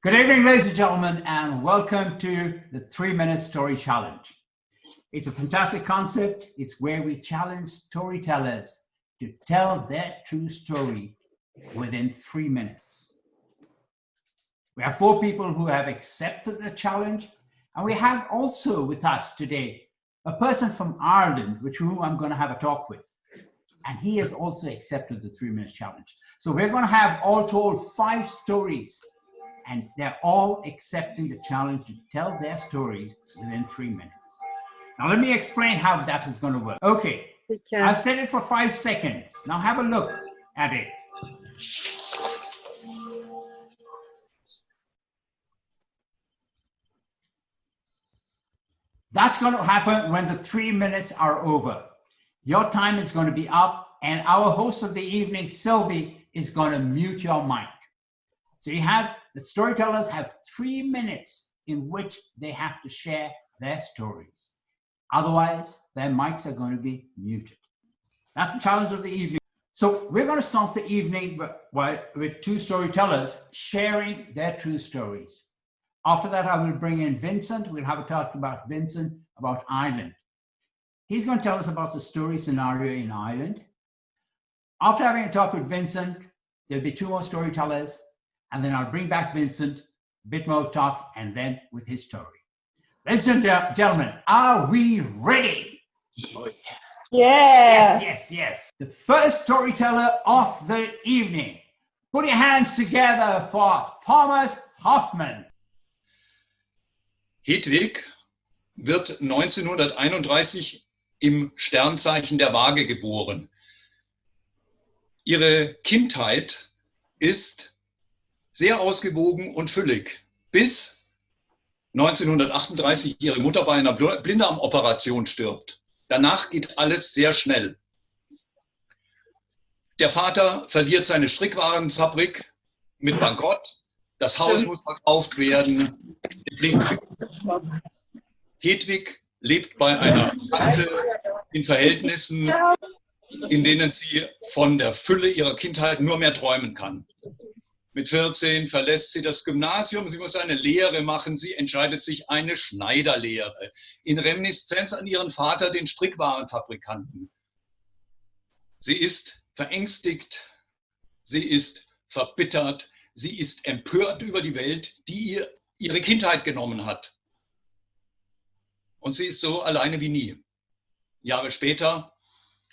Good evening, ladies and gentlemen, and welcome to the 3-Minute Story Challenge. It's a fantastic concept. It's where we challenge storytellers to tell their true story within 3 minutes. We have 4 people who have accepted the challenge, and we have also with us today a person from Ireland, with whom I'm going to have a talk with. And he has also accepted the 3-minute challenge. So we're going to have all told 5 stories, and they're all accepting the challenge to tell their stories within 3 minutes. Now, let me explain how that is going to work. Okay, I've set it for 5 seconds. Now have a look at it. That's going to happen when the 3 minutes are over. Your time is going to be up, and our host of the evening, Sylvie, is going to mute your mic. So the storytellers have 3 minutes in which they have to share their stories. Otherwise, their mics are going to be muted. That's the challenge of the evening. So we're going to start the evening with 2 storytellers sharing their true stories. After that, I will bring in Vincent. We'll have a talk about Vincent, about Ireland. He's going to tell us about the story scenario in Ireland. After having a talk with Vincent, there'll be 2 more storytellers, and then I'll bring back Vincent, a bit more talk, and then with his story. Ladies and gentlemen, are we ready? Oh, yeah. Yes. The first storyteller of the evening. Put your hands together for Thomas Hoffmann. Hedwig wird 1931 im Sternzeichen der Waage geboren. Ihre Kindheit ist sehr ausgewogen und füllig, bis 1938 ihre Mutter bei einer Blinddarmoperation stirbt. Danach geht alles sehr schnell. Der Vater verliert seine Strickwarenfabrik mit Bankrott. Das Haus muss verkauft werden. Hedwig lebt bei einer Tante in Verhältnissen, in denen sie von der Fülle ihrer Kindheit nur mehr träumen kann. Mit 14 verlässt sie das Gymnasium, sie muss eine Lehre machen, sie entscheidet sich eine Schneiderlehre, in Reminiszenz an ihren Vater, den Strickwarenfabrikanten. Sie ist verängstigt, sie ist verbittert, sie ist empört über die Welt, die ihr ihre Kindheit genommen hat. Und sie ist so alleine wie nie. Jahre später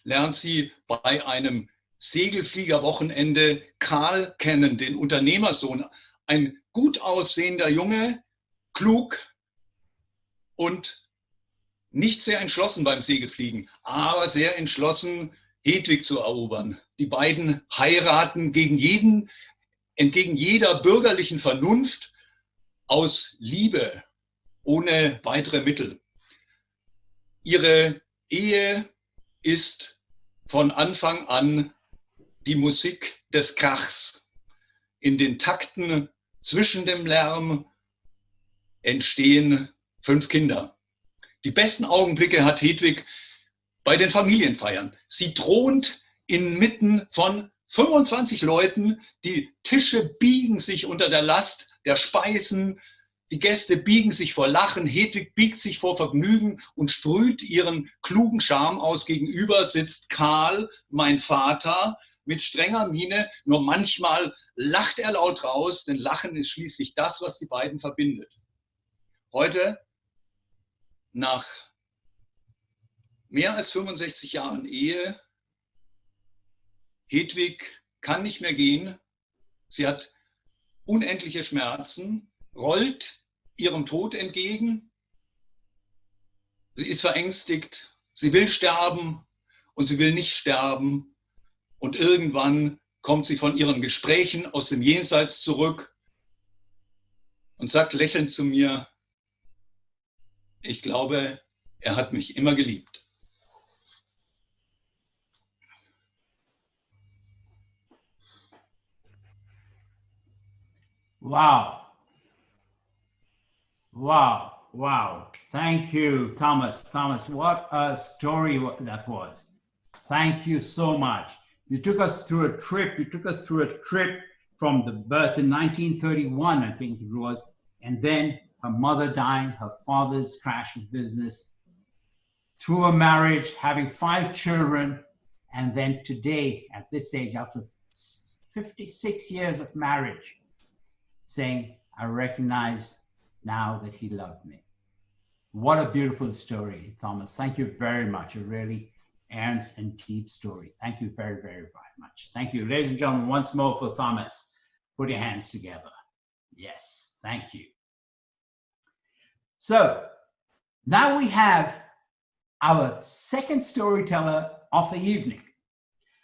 lernt sie bei einem Segelfliegerwochenende Karl kennen, den Unternehmersohn. Ein gut aussehender Junge, klug und nicht sehr entschlossen beim Segelfliegen, aber sehr entschlossen, Hedwig zu erobern. Die beiden heiraten entgegen jeder bürgerlichen Vernunft aus Liebe, ohne weitere Mittel. Ihre Ehe ist von Anfang an die Musik des Krachs. In den Takten zwischen dem Lärm entstehen 5 Kinder. Die besten Augenblicke hat Hedwig bei den Familienfeiern. Sie thront inmitten von 25 Leuten, die Tische biegen sich unter der Last der Speisen, die Gäste biegen sich vor Lachen, Hedwig biegt sich vor Vergnügen und sprüht ihren klugen Charme aus. Gegenüber sitzt Karl, mein Vater, mit strenger Miene, nur manchmal lacht er laut raus, denn Lachen ist schließlich das, was die beiden verbindet. Heute, nach mehr als 65 Jahren Ehe, Hedwig kann nicht mehr gehen, sie hat unendliche Schmerzen, rollt ihrem Tod entgegen, sie ist verängstigt, sie will sterben und sie will nicht sterben. Und irgendwann kommt sie von ihren Gesprächen aus dem Jenseits zurück und sagt lächelnd zu mir, ich glaube, er hat mich immer geliebt. Wow. Thank you, Thomas. Thomas, what a story that was. Thank you so much. You took us through a trip. from the birth in 1931, I think it was, and then her mother dying, her father's crash of business, through a marriage, having 5 children, and then today, at this age, after 56 years of marriage, saying, I recognize now that he loved me. What a beautiful story, Thomas. Thank you very much. A really earnest and deep story. Thank you very, very, very much. Thank you. Ladies and gentlemen, once more for Thomas. Put your hands together. Yes, thank you. So now we have our second storyteller of the evening.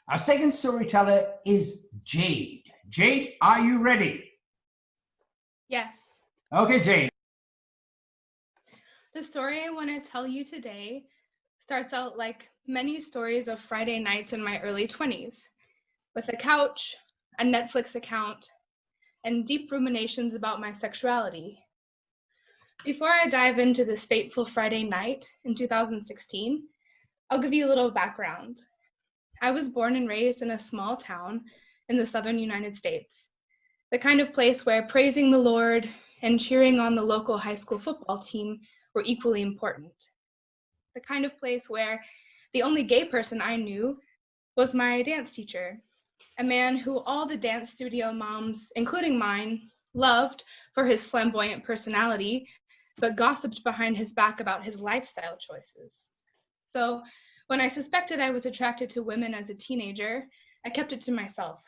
Our second storyteller is Jade. Jade, are you ready? Yes. Okay, Jade. The story I want to tell you today starts out like many stories of Friday nights in my early 20s, with a couch, a Netflix account, and deep ruminations about my sexuality. Before I dive into this fateful Friday night in 2016, I'll give you a little background. I was born and raised in a small town in the southern United States, the kind of place where praising the Lord and cheering on the local high school football team were equally important. The kind of place where the only gay person I knew was my dance teacher, a man who all the dance studio moms, including mine, loved for his flamboyant personality, but gossiped behind his back about his lifestyle choices. So when I suspected I was attracted to women as a teenager, I kept it to myself.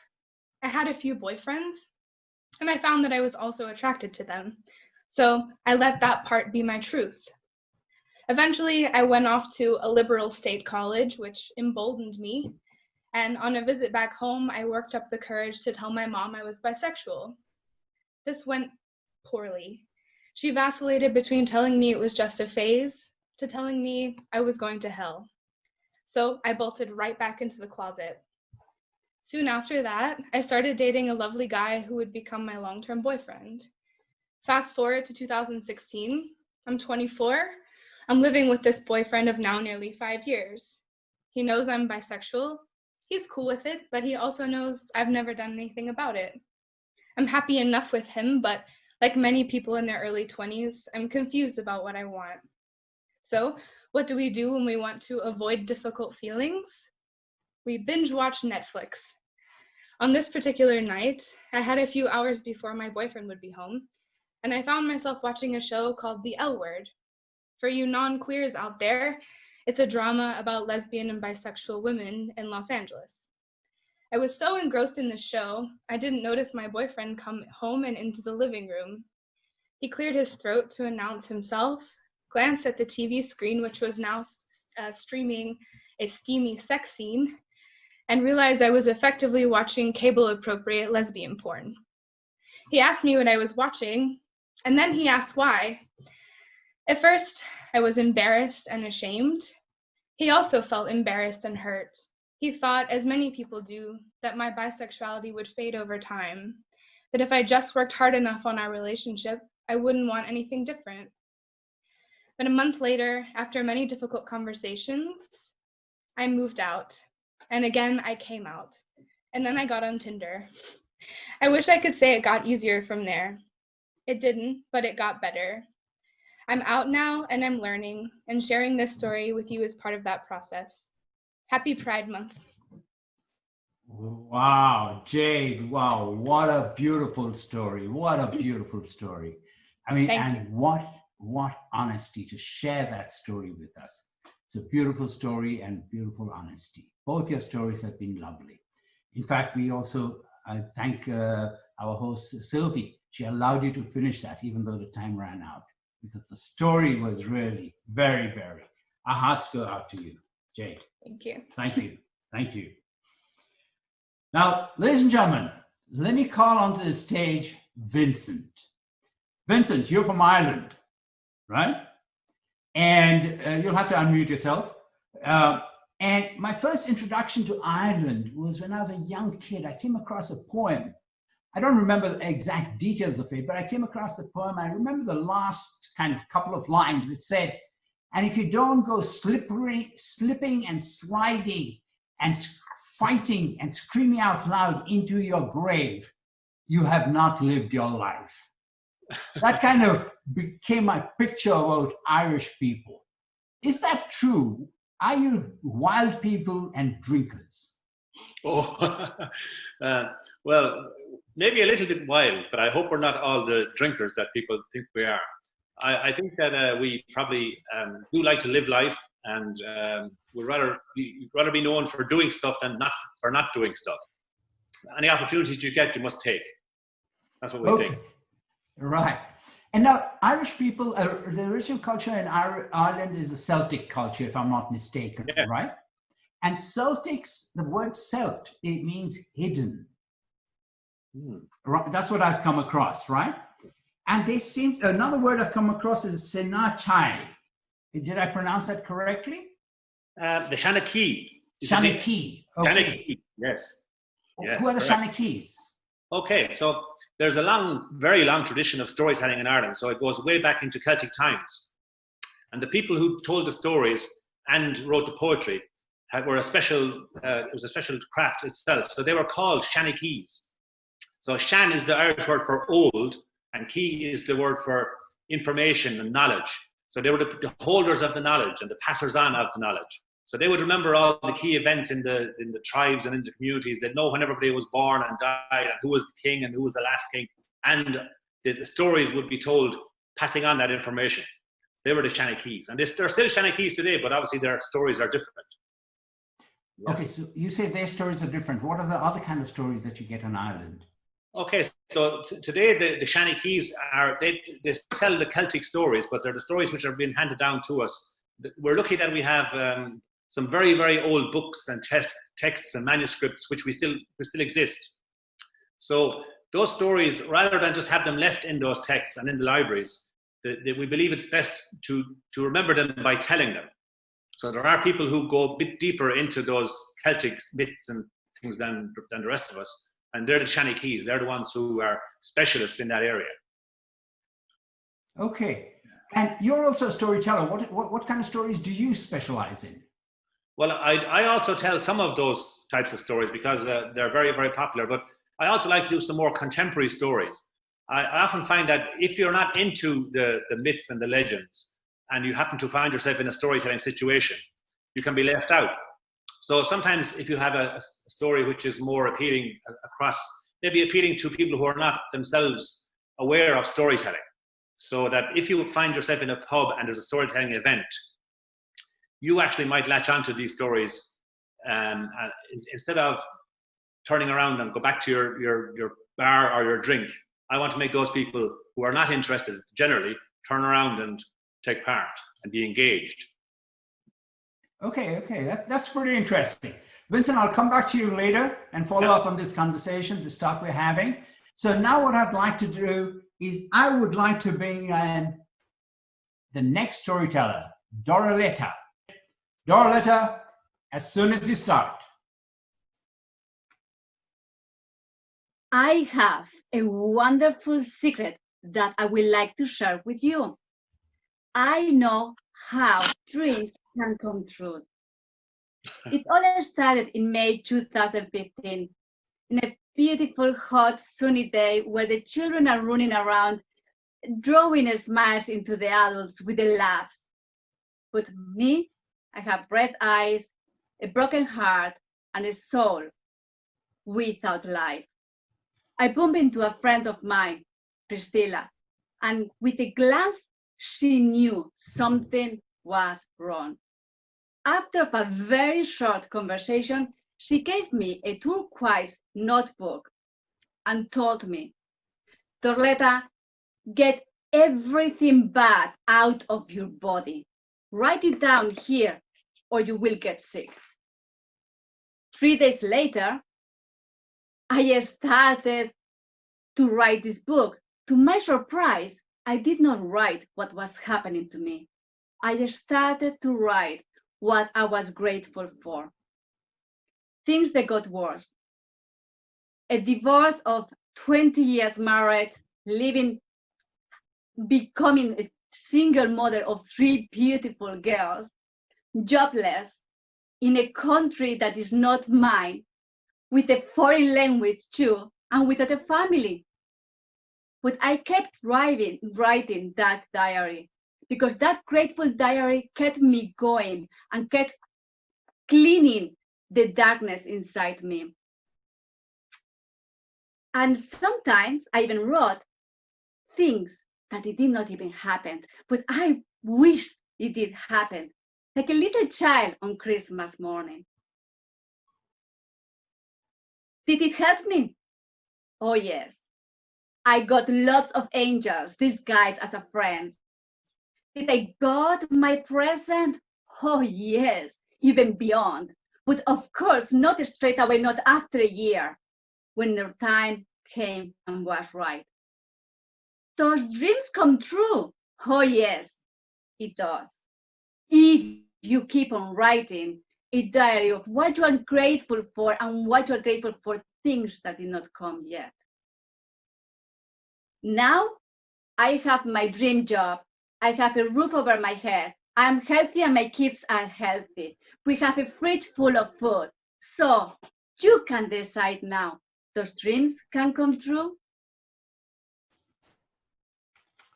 I had a few boyfriends, and I found that I was also attracted to them. So I let that part be my truth. Eventually, I went off to a liberal state college, which emboldened me. And on a visit back home, I worked up the courage to tell my mom I was bisexual. This went poorly. She vacillated between telling me it was just a phase to telling me I was going to hell. So I bolted right back into the closet. Soon after that, I started dating a lovely guy who would become my long-term boyfriend. Fast forward to 2016, I'm 24. I'm living with this boyfriend of now nearly 5 years. He knows I'm bisexual. He's cool with it, but he also knows I've never done anything about it. I'm happy enough with him, but like many people in their early 20s, I'm confused about what I want. So, what do we do when we want to avoid difficult feelings? We binge watch Netflix. On this particular night, I had a few hours before my boyfriend would be home, and I found myself watching a show called The L Word. For you non-queers out there, it's a drama about lesbian and bisexual women in Los Angeles. I was so engrossed in the show, I didn't notice my boyfriend come home and into the living room. He cleared his throat to announce himself, glanced at the TV screen, which was now streaming a steamy sex scene, and realized I was effectively watching cable-appropriate lesbian porn. He asked me what I was watching, and then he asked why. At first, I was embarrassed and ashamed. He also felt embarrassed and hurt. He thought, as many people do, that my bisexuality would fade over time, that if I just worked hard enough on our relationship, I wouldn't want anything different. But a month later, after many difficult conversations, I moved out. And again, I came out. And then I got on Tinder. I wish I could say it got easier from there. It didn't, but it got better. I'm out now and I'm learning, and sharing this story with you is part of that process. Happy Pride Month. Wow, Jade, wow, what a beautiful story. What a beautiful story. I mean, Thank you. what honesty to share that story with us. It's a beautiful story and beautiful honesty. Both your stories have been lovely. In fact, we also thank our host, Sylvie. She allowed you to finish that, even though the time ran out, because the story was really very, very, our hearts go out to you, Jade. Thank you. Thank you. Thank you. Now, ladies and gentlemen, let me call onto the stage Vincent. Vincent, you're from Ireland, right? And you'll have to unmute yourself. And my first introduction to Ireland was when I was a young kid. I came across a poem. I don't remember the exact details of it, but I came across the poem. I remember the last kind of couple of lines which said, and if you don't go slipping and sliding and fighting and screaming out loud into your grave, you have not lived your life. That kind of became my picture about Irish people. Is that true? Are you wild people and drinkers? Oh, well, maybe a little bit wild, but I hope we're not all the drinkers that people think we are. I think that we probably do like to live life, and we'd rather be known for doing stuff than not doing stuff. Any opportunities you get, you must take. That's what we think. Right. And now, Irish people, the original culture in Ireland is a Celtic culture, if I'm not mistaken, Yeah. right? And Celtics, the word Celt, it means hidden. Right, that's what I've come across, right? And they seem, another word I've come across is Senachai. Did I pronounce that correctly? The Shanachie. Shanachie. Okay. Shanachie, yes. Yes, who are the correct. Shanachies? Okay, so there's a very long tradition of storytelling in Ireland. So it goes way back into Celtic times. And the people who told the stories and wrote the poetry were it was a special craft itself. So they were called Shanachies. So Shan is the Irish word for old, and Key is the word for information and knowledge. So they were the holders of the knowledge and the passers on of the knowledge. So they would remember all the key events in the tribes and in the communities. They'd know when everybody was born and died, and who was the king and who was the last king. And the stories would be told, passing on that information. They were the Shanachies. And they're still Shanachies today, but obviously their stories are different. Yeah. Okay, so you say their stories are different. What are the other kind of stories that you get in Ireland? Okay, so today the Shanachies they tell the Celtic stories, but they're the stories which are being handed down to us. We're lucky that we have some very, very old books and texts and manuscripts which still exist. So those stories, rather than just have them left in those texts and in the libraries, we believe it's best to remember them by telling them. So there are people who go a bit deeper into those Celtic myths and things than the rest of us. And they're the Shanachies. They're the ones who are specialists in that area. Okay. And you're also a storyteller. What kind of stories do you specialize in? Well, I also tell some of those types of stories because they're very, very popular. But I also like to do some more contemporary stories. I often find that if you're not into the myths and the legends, and you happen to find yourself in a storytelling situation, you can be left out. So sometimes if you have a story which is more appealing maybe appealing to people who are not themselves aware of storytelling, so that if you find yourself in a pub and there's a storytelling event, you actually might latch onto these stories instead of turning around and go back to your bar or your drink. I want to make those people who are not interested generally turn around and take part and be engaged. Okay, that's pretty interesting. Vincent, I'll come back to you later and follow up on this conversation, this talk we're having. So now what I'd like to do is I would like to bring in the next storyteller, Doraletta. Doraletta, as soon as you start. I have a wonderful secret that I would like to share with you. I know how dreams can come true. It all started in May 2015, in a beautiful, hot, sunny day where the children are running around, drawing smiles into the adults with their laughs. But me, I have red eyes, a broken heart, and a soul without life. I bumped into a friend of mine, Priscilla, and with a glance, she knew something was wrong. After a very short conversation, she gave me a turquoise notebook and told me, Doraletta, get everything bad out of your body. Write it down here or you will get sick. 3 days later, I started to write this book. To my surprise, I did not write what was happening to me. I started to write what I was grateful for. Things that got worse. A divorce of 20 years married, becoming a single mother of 3 beautiful girls, jobless, in a country that is not mine, with a foreign language too, and without a family. But I kept writing that diary because that grateful diary kept me going and kept cleaning the darkness inside me. And sometimes I even wrote things that it did not even happen, but I wish it did happen, like a little child on Christmas morning. Did it help me? Oh yes. I got lots of angels disguised as a friend. Did I got my present? Oh yes, even beyond. But of course, not straight away, not after a year, when the time came and was right. Does dreams come true? Oh yes, it does. If you keep on writing a diary of what you are grateful for and what you are grateful for things that did not come yet. Now I have my dream job. I have a roof over my head. I am healthy and my kids are healthy. We have a fridge full of food. So you can decide now. Those dreams can come true.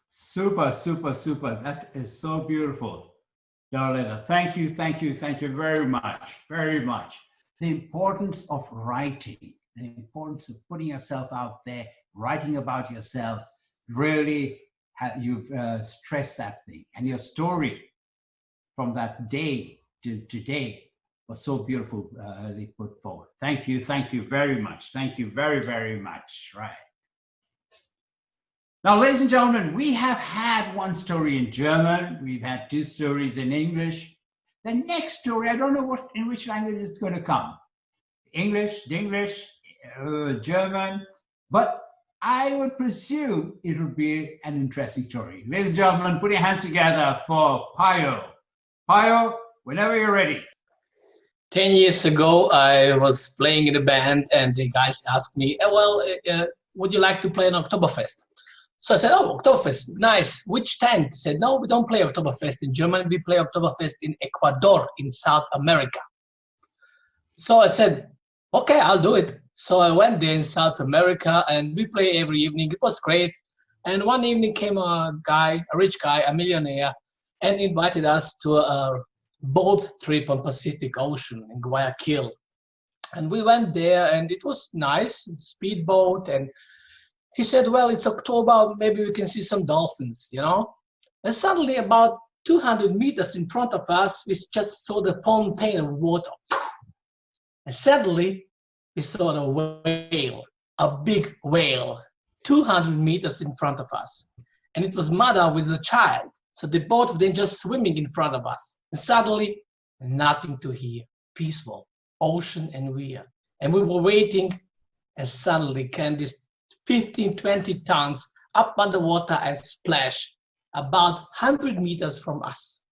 Super, super, super. That is so beautiful. Violeta, thank you very much, very much. The importance of writing, the importance of putting yourself out there, writing about yourself, really, you've stressed that thing. And your story from that day to today was so beautifully put forward. Thank you very much. Thank you very, very much. Right. Now, ladies and gentlemen, we have had one story in German. We've had 2 stories in English. The next story, I don't know in which language it's going to come. English, German, but I would presume it would be an interesting story. Ladies and gentlemen, put your hands together for Payo. Payo, whenever you're ready. 10 years ago, I was playing in a band and the guys asked me, would you like to play an Oktoberfest? So I said, oh, Oktoberfest, nice. Which tent? He said, no, we don't play Oktoberfest in Germany. We play Oktoberfest in Ecuador, in South America. So I said, okay, I'll do it. So I went there in South America and we play every evening. It was great. And one evening came a rich guy, a millionaire, and invited us to a boat trip on Pacific Ocean in Guayaquil. And we went there and it was nice, speedboat. And he said, well, it's October, maybe we can see some dolphins, you know? And suddenly about 200 meters in front of us, we just saw the fountain of water. And suddenly we saw the whale, a big whale, 200 meters in front of us. And it was mother with a child. So they both of them just swimming in front of us. And suddenly, nothing to hear, peaceful, ocean and we were waiting, and suddenly came this 15, 20 tons up underwater and splash about 100 meters from us.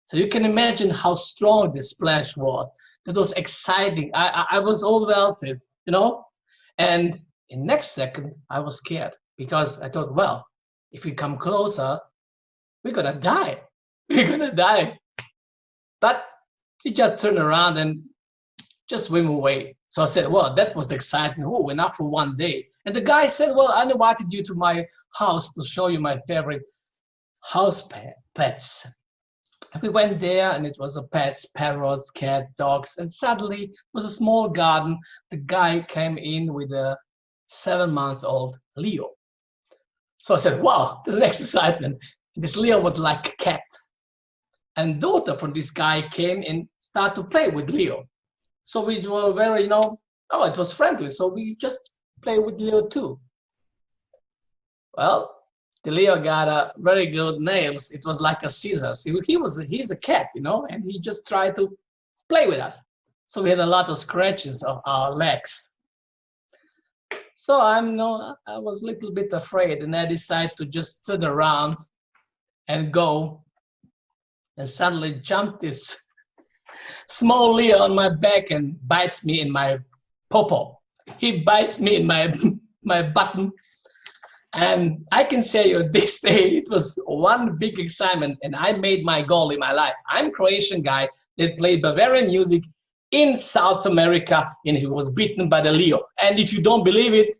So you can imagine how strong this splash was. That was exciting. I was overwhelmed, you know? And in next second, I was scared because I thought, well, if we come closer, we're gonna die. We're gonna die. But he just turned around and just swim away. So I said, well, that was exciting. Oh, enough for one day. And the guy said, well, I invited you to my house to show you my favorite house pets. And we went there and it was a pets, parrots, cats, dogs. And suddenly it was a small garden. The guy came in with a 7-month-old Leo. So I said, wow, the next excitement. This Leo was like a cat. And daughter from this guy came and started to play with Leo. So we were very, it was friendly. So we just play with Leo too. Well, the Leo got a very good nails. It was like a scissors. He's a cat, and he just tried to play with us. So we had a lot of scratches of our legs. So I was a little bit afraid, and I decided to just turn around and go. And suddenly jumped this small Leo on my back and bites me in my popo. He bites me in my button. And I can say you this day, it was one big excitement, and I made my goal in my life. I'm a Croatian guy that played Bavarian music in South America, and he was beaten by the Leo. And if you don't believe it,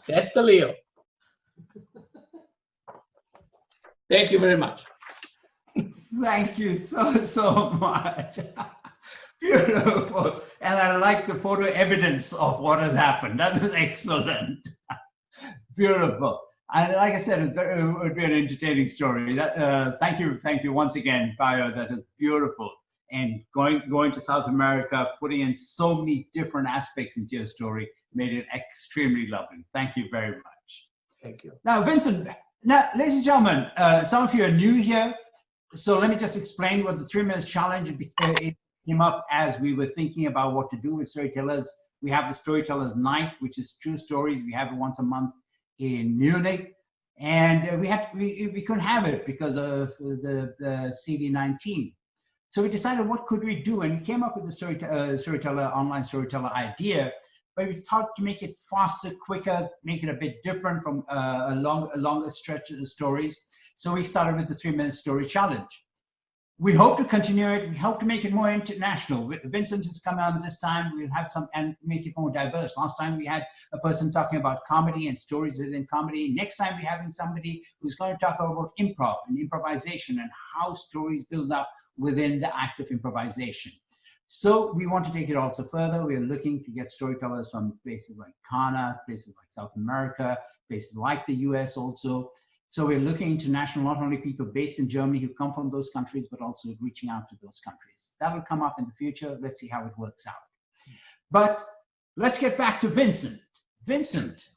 That's the Leo. Thank you very much. Thank you so much. Beautiful. And I like the photo evidence of what has happened. That was excellent. Beautiful. And like I said, it would be an entertaining story. Thank you once again, Bayo. That is beautiful. And going to South America, putting in so many different aspects into your story, made it extremely lovely. Thank you very much. Thank you. Now, Vincent, ladies and gentlemen, some of you are new here. So let me just explain what the 3 minutes challenge it came up as we were thinking about what to do with storytellers. We have the Storytellers Night, which is true stories. We have it once a month in Munich. And we couldn't have it because of the CV-19. So we decided, what could we do? And we came up with the online storyteller idea, but we thought to make it faster, quicker, make it a bit different from a longer stretch of the stories. So we started with the 3 minute story challenge. We hope to continue it. We hope to make it more international. Vincent has come on this time. We'll have some and make it more diverse. Last time we had a person talking about comedy and stories within comedy. Next time we're having somebody who's going to talk about improv and improvisation and how stories build up within the act of improvisation. So we want to take it also further. We're looking to get storytellers from places like Ghana, places like South America, places like the US also. So we're looking international, not only people based in Germany who come from those countries, but also reaching out to those countries. That will come up in the future. Let's see how it works out. But let's get back to Vincent. Vincent,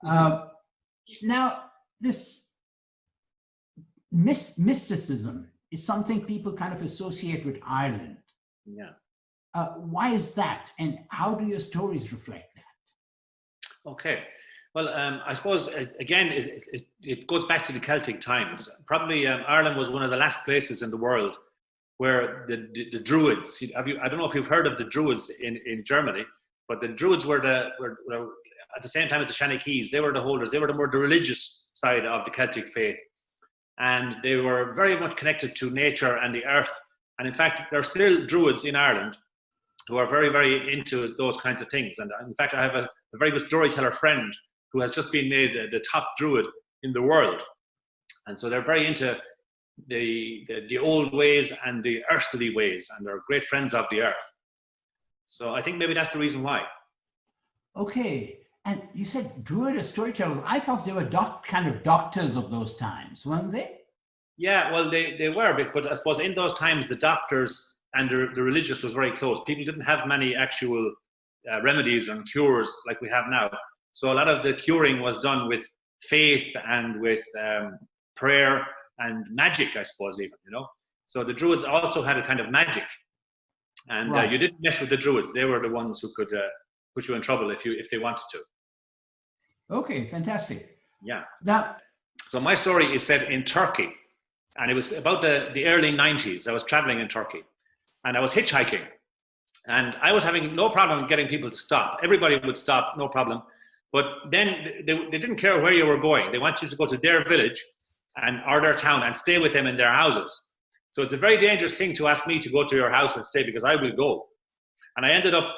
now this mysticism is something people kind of associate with Ireland. Yeah. Why is that? And how do your stories reflect that? Okay. Well, I suppose, again, it goes back to the Celtic times. Probably Ireland was one of the last places in the world where the Druids, I don't know if you've heard of the Druids in Germany, but the Druids were at the same time as the Shanakees, they were the holders, they were the more the religious side of the Celtic faith. And they were very much connected to nature and the earth. And in fact, there are still Druids in Ireland who are very, very into those kinds of things. And in fact, I have a very good storyteller friend who has just been made the top Druid in the world. And so they're very into the old ways and the earthly ways, and they're great friends of the earth. So I think maybe that's the reason why. Okay. And you said Druid as storytellers. I thought they were kind of doctors of those times, weren't they? Yeah, well, they were, but I suppose in those times, the doctors and the religious was very close. People didn't have many actual remedies and cures like we have now. So a lot of the curing was done with faith and with prayer and magic, I suppose, even, you know. So the Druids also had a kind of magic. And right. You didn't mess with the Druids. They were the ones who could put you in trouble if they wanted to. Okay, fantastic. Yeah. Now, so my story is set in Turkey. And it was about the early 90s. I was traveling in Turkey. And I was hitchhiking. And I was having no problem getting people to stop. Everybody would stop, no problem. But then they didn't care where you were going. They want you to go to their village or their town and stay with them in their houses. So it's a very dangerous thing to ask me to go to your house and stay, because I will go. And I ended up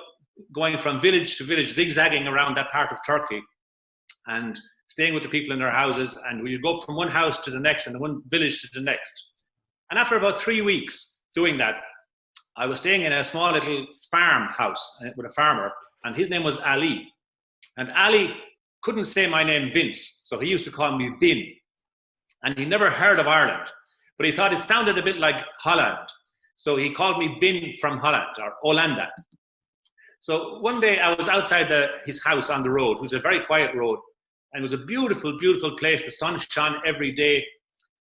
going from village to village, zigzagging around that part of Turkey and staying with the people in their houses. And we would go from one house to the next and one village to the next. And after about 3 weeks doing that, I was staying in a small little farmhouse with a farmer, and his name was Ali. And Ali couldn't say my name, Vince, so he used to call me Bin. And he never heard of Ireland, but he thought it sounded a bit like Holland. So he called me Bin from Holland, or Olanda. So one day I was outside his house on the road. It was a very quiet road, and it was a beautiful, beautiful place. The sun shone every day.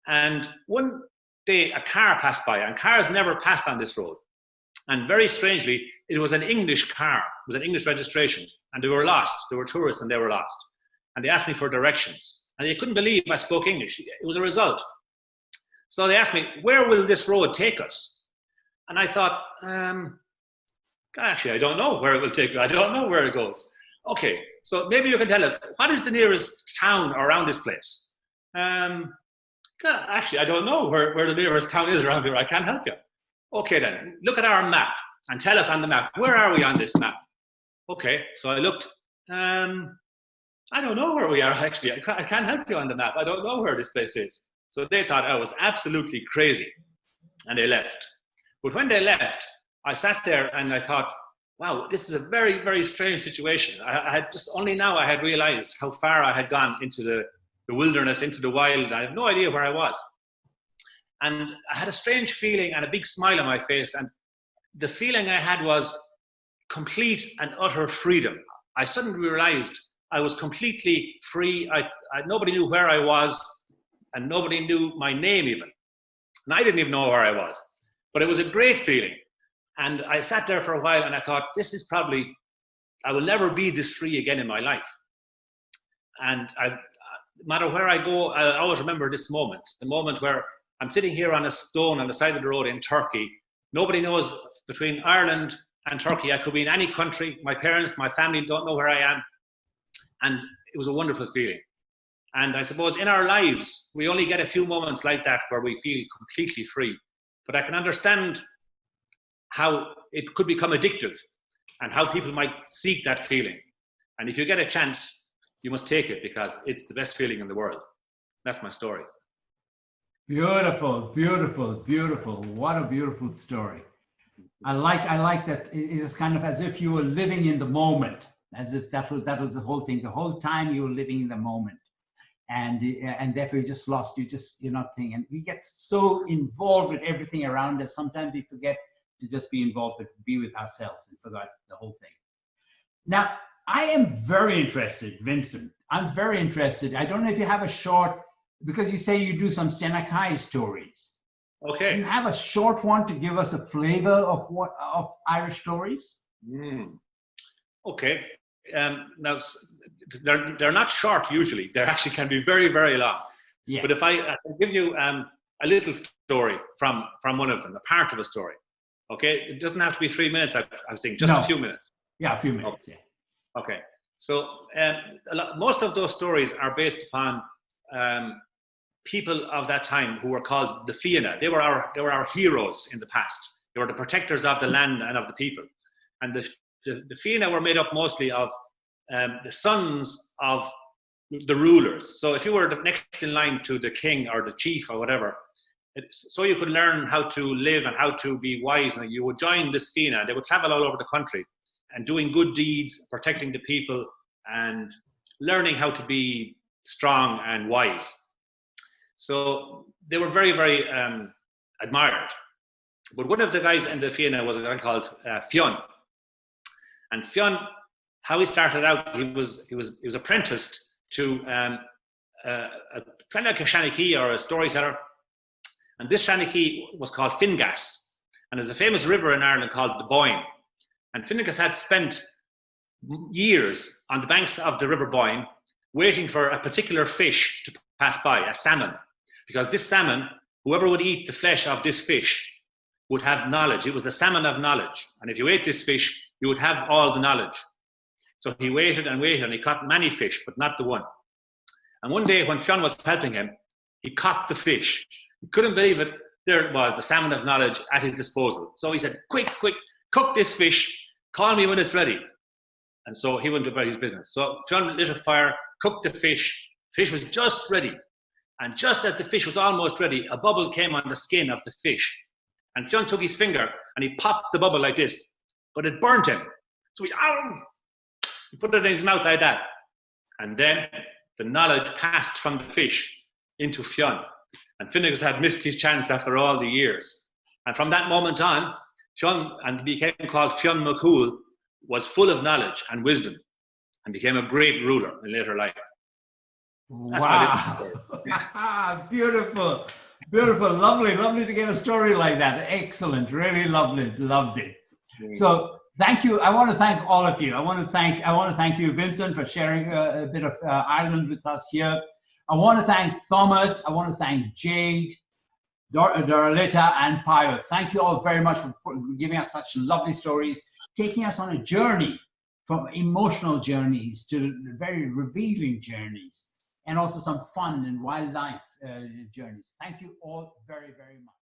And one day a car passed by, and cars never passed on this road. And very strangely, it was an English car with an English registration, and they were lost. They were tourists and they were lost. And they asked me for directions, and they couldn't believe I spoke English. It was a result. So they asked me, where will this road take us? And I thought, actually, I don't know where it will take you. I don't know where it goes. Okay, so maybe you can tell us, what is the nearest town around this place? Actually, I don't know where the nearest town is around here. I can't help you. Okay then, look at our map and tell us on the map, where are we on this map? Okay, so I looked, I don't know where we are actually. I can't help you on the map. I don't know where this place is. So they thought I was absolutely crazy and they left. But when they left, I sat there and I thought, wow, this is a very, very strange situation. I had just only now I had realized how far I had gone into the wilderness, into the wild. I have no idea where I was. And I had a strange feeling and a big smile on my face. And the feeling I had was complete and utter freedom. I suddenly realized I was completely free. Nobody knew where I was, and nobody knew my name even. And I didn't even know where I was. But it was a great feeling. And I sat there for a while and I thought, this is probably, I will never be this free again in my life. And no matter where I go, I always remember this moment, the moment where I'm sitting here on a stone on the side of the road in Turkey. Nobody knows between Ireland and Turkey. I could be in any country. My parents, my family don't know where I am. And it was a wonderful feeling. And I suppose in our lives, we only get a few moments like that where we feel completely free. But I can understand how it could become addictive and how people might seek that feeling. And if you get a chance, you must take it because it's the best feeling in the world. That's my story. Beautiful, beautiful, beautiful. What a beautiful story. I like that it is kind of as if you were living in the moment, as if that was the whole thing. The whole time you were living in the moment. And therefore you just lost, you're not thinking. And we get so involved with everything around us. Sometimes we forget to just be involved, be with ourselves and forgot the whole thing. Now, I am very interested, Vincent. I'm very interested. I don't know if you have a short, because you say you do some Seneca stories. Okay. Do you have a short one to give us a flavor of Irish stories? Okay. Now, they're not short usually. They actually can be very, very long. Yes. But if I can give you a little story from one of them, a part of a story. Okay, it doesn't have to be 3 minutes. I think just a few minutes. Yeah, a few minutes. Okay. Yeah. Okay. So most of those stories are based upon people of that time who were called the Fianna. They were our heroes in the past. They were the protectors of the land and of the people. And the Fianna were made up mostly of the sons of the rulers. So if you were the next in line to the king or the chief or whatever, so you could learn how to live and how to be wise, and you would join this Fianna. They would travel all over the country and doing good deeds, protecting the people and learning how to be strong and wise. So they were very, very admired. But one of the guys in the Fianna was a guy called Fionn. And Fionn, how he started out, he was apprenticed to kind of like a Shanachie or a storyteller. And this Shanachie was called Fingas. And there's a famous river in Ireland called the Boyne. And Finnegas had spent years on the banks of the River Boyne waiting for a particular fish to pass by, a salmon. Because this salmon, whoever would eat the flesh of this fish would have knowledge. It was the salmon of knowledge. And if you ate this fish, you would have all the knowledge. So he waited and waited, and he caught many fish, but not the one. And one day when Fionn was helping him, he caught the fish. He couldn't believe it. There it was, the salmon of knowledge at his disposal. So he said, quick, cook this fish. Call me when it's ready. And so he went about his business. So Fionn lit a fire, cooked the fish. Fish was just ready. And just as the fish was almost ready, a bubble came on the skin of the fish. And Fionn took his finger and he popped the bubble like this. But it burnt him. So he put it in his mouth like that. And then the knowledge passed from the fish into Fionn. And Finnegas had missed his chance after all the years. And from that moment on, Fionn, and became called Fionn McCool, was full of knowledge and wisdom and became a great ruler in later life. That's wow. Beautiful. Beautiful. Lovely to get a story like that. Excellent. Really lovely. Loved it. So thank you. I want to thank all of you. I want to thank you, Vincent, for sharing a bit of Ireland with us here. I want to thank Thomas. I want to thank Jade, Doralita, and Pio. Thank you all very much for giving us such lovely stories, taking us on a journey from emotional journeys to very revealing journeys, and also some fun and wildlife journeys. Thank you all very, very much.